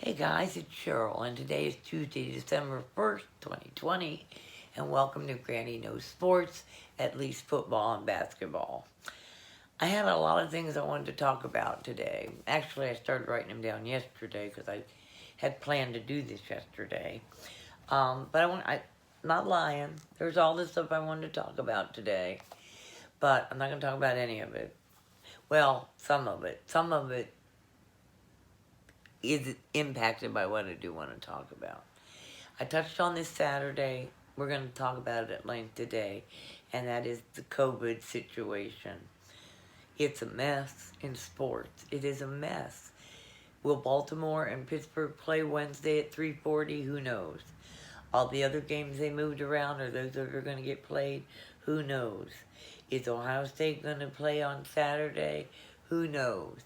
Hey guys, it's Cheryl, and today is Tuesday, December 1st, 2020, and welcome to Granny Knows Sports, at least football and basketball. I had a lot of things I wanted to talk about today. Actually, I started writing them down yesterday because I had planned to do this yesterday. But I'm not lying. There's all this stuff I wanted to talk about today, but I'm not going to talk about any of it. Well, some of it. Some of it is impacted by what I do want to talk about. I touched on this Saturday. We're going to talk about it at length today, and that is the COVID situation. It's a mess in sports. It is a mess. Will Baltimore and Pittsburgh play Wednesday at 3:40? Who knows? All the other games they moved around are those that are going to get played? Who knows? Is Ohio State going to play on Saturday? Who knows?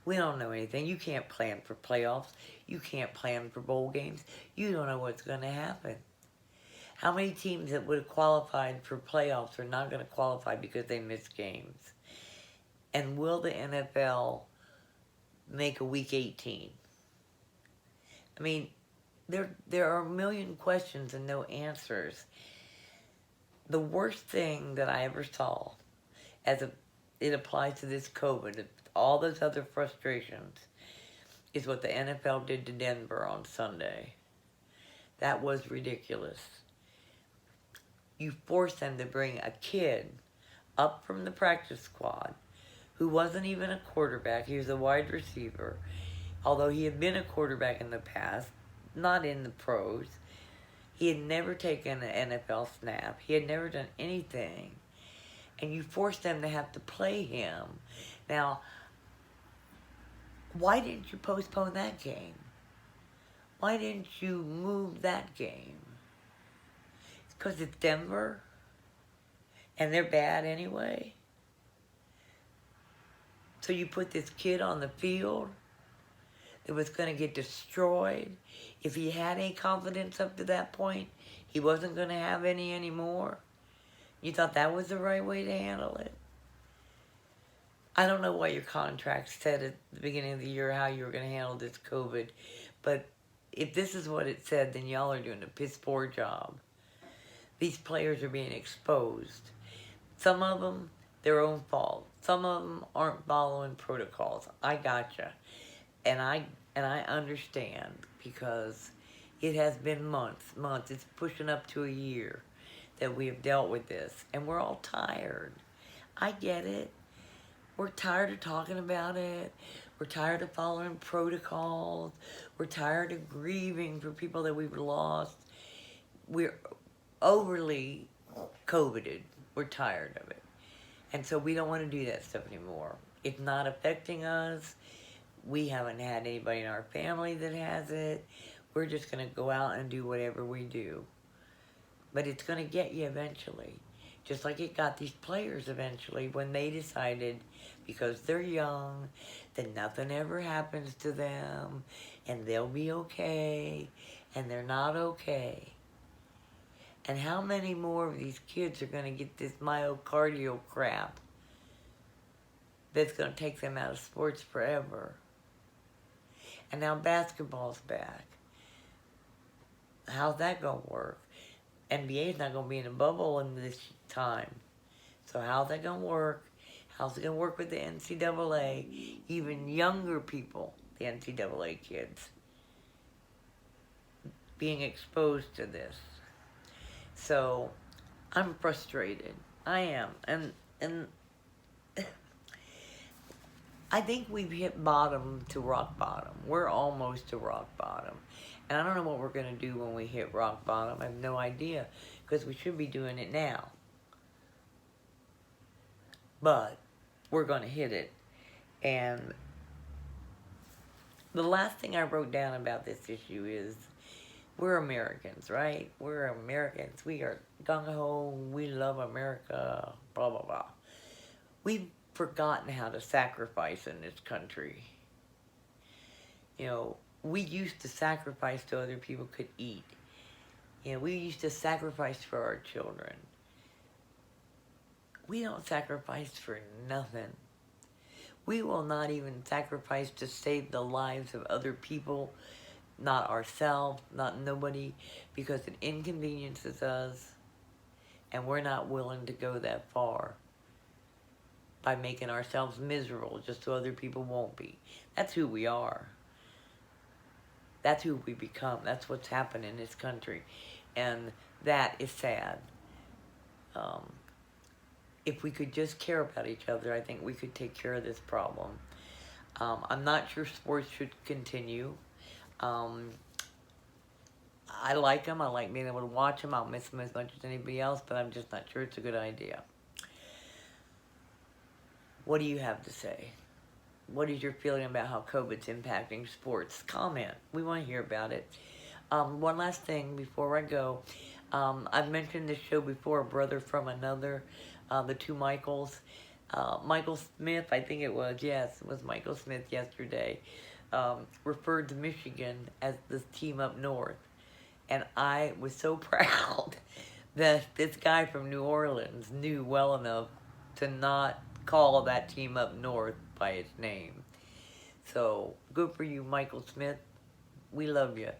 We don't know anything. You can't plan for playoffs. You can't plan for bowl games. You don't know what's going to happen. How many teams that would have qualified for playoffs are not going to qualify because they missed games? And will the NFL make a Week 18? I mean, there are a million questions and no answers. The worst thing that I ever saw, it applies to this COVID, all those other frustrations, is what the NFL did to Denver on Sunday. That was ridiculous. You forced them to bring a kid up from the practice squad who wasn't even a quarterback. He was a wide receiver. Although he had been a quarterback in the past, not in the pros. He had never taken an NFL snap. He had never done anything. And you forced them to have to play him. Now, why didn't you postpone that game? Why didn't you move that game? It's because it's Denver? And they're bad anyway? So you put this kid on the field that was going to get destroyed? If he had any confidence up to that point, he wasn't going to have any anymore? You thought that was the right way to handle it? I don't know what your contract said at the beginning of the year, how you were going to handle this COVID, but if this is what it said, then y'all are doing a piss poor job. These players are being exposed. Some of them, their own fault. Some of them aren't following protocols. I gotcha. And I understand, because it has been months. It's pushing up to a year that we have dealt with this, and we're all tired. I get it. We're tired of talking about it. We're tired of following protocols. We're tired of grieving for people that we've lost. We're overly COVIDed. We're tired of it. And so we don't want to do that stuff anymore. It's not affecting us. We haven't had anybody in our family that has it. We're just going to go out and do whatever we do. But it's going to get you eventually. Just like it got these players eventually when they decided, because they're young, that nothing ever happens to them, and they'll be okay, and they're not okay. And how many more of these kids are going to get this myocardial crap that's going to take them out of sports forever? And now basketball's back. How's that going to work? NBA's not going to be in a bubble in this time. So how's that going to work? How's it going to work with the NCAA? Even younger people, the NCAA kids, being exposed to this. So I'm frustrated. I am. And I think we've hit bottom to rock bottom. We're almost to rock bottom. And I don't know what we're going to do when we hit rock bottom. I have no idea, because we should be doing it now. But we're going to hit it. And the last thing I wrote down about this issue is, we're Americans, right? We're Americans. We are gung-ho. We love America, blah, blah, blah. We've forgotten how to sacrifice in this country. You know, we used to sacrifice so other people could eat. You know, we used to sacrifice for our children. We don't sacrifice for nothing. We will not even sacrifice to save the lives of other people not ourselves, not nobody, because it inconveniences us, and we're not willing to go that far by making ourselves miserable just so other people won't be. That's who we are. That's who we become. That's what's happened in this country. And that is sad. If we could just care about each other, I think we could take care of this problem. I'm not sure sports should continue. I like them. I like being able to watch them. I'll miss them as much as anybody else, but I'm just not sure it's a good idea. What do you have to say? What is your feeling about how COVID's impacting sports? Comment. We want to hear about it. One last thing before I go. I've mentioned this show before, A Brother from Another, the two Michaels. Michael Smith, I think it was, yes, it was Michael Smith yesterday, referred to Michigan as the team up north. And I was so proud that this guy from New Orleans knew well enough to not call that team up north by its name. So, good for you, Michael Smith. We love you.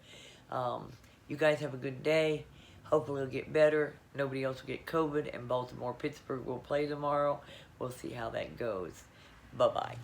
You guys have a good day. Hopefully it'll get better. Nobody else will get COVID, and Baltimore, Pittsburgh will play tomorrow. We'll see how that goes. Bye-bye.